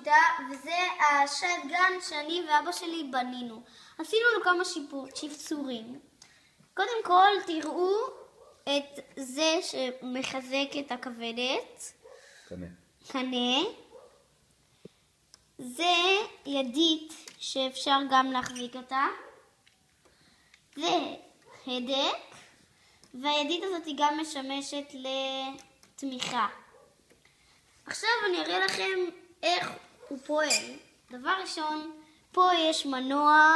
בכיתה, וזה השטגן שאני ואבא שלי בנינו. עשינו לו כמה שיפצורים. קודם כל תראו את זה שמחזק את הכבדת. קנה. זה ידית שאפשר גם להחזיק אותה. זה הדק. והידית הזאת היא גם משמשת לתמיכה. עכשיו אני אראה לכם איך הוא פועל. דבר ראשון, פה יש מנוע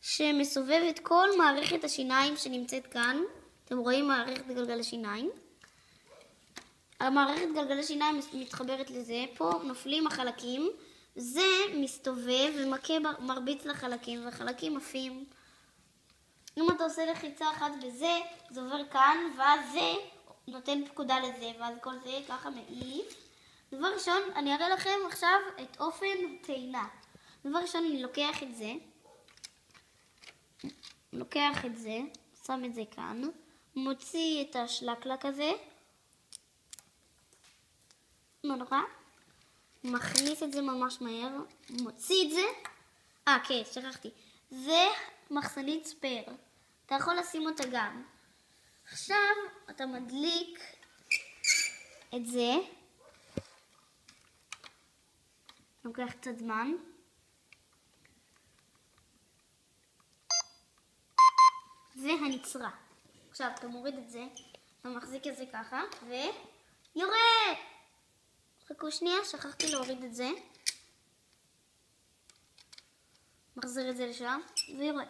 שמסובב את כל מערכת השיניים שנמצאת כאן. אתם רואים מערכת גלגל השיניים. המערכת גלגל השיניים מתחברת לזה. פה נופלים החלקים. זה מסתובב ומכה מרביץ לחלקים, והחלקים עפים. אם אתה עושה לחיצה אחת בזה, זה עובר כאן, ואז זה נותן פקודה לזה, ואז כל זה ככה מעיף. דבר ראשון, אני אראה לכם עכשיו את אופן טעינה. דבר ראשון, אני לוקח את זה, שם את זה כאן, מוציא את השלקלק הזה, לא נורא, מכניס את זה ממש מהר, מוציא את זה, כן, שכחתי, זה מחסנית ספייר, אתה יכול לשים אותה גם. עכשיו אתה מדליק את זה, לוקח קצת זמן, זה הנצרה. עכשיו אתה מוריד את זה, אתה מחזיק את זה ככה, ויורה! חכו שנייה, שכחתי להוריד את זה. מחזיר את זה לשם, ויורה.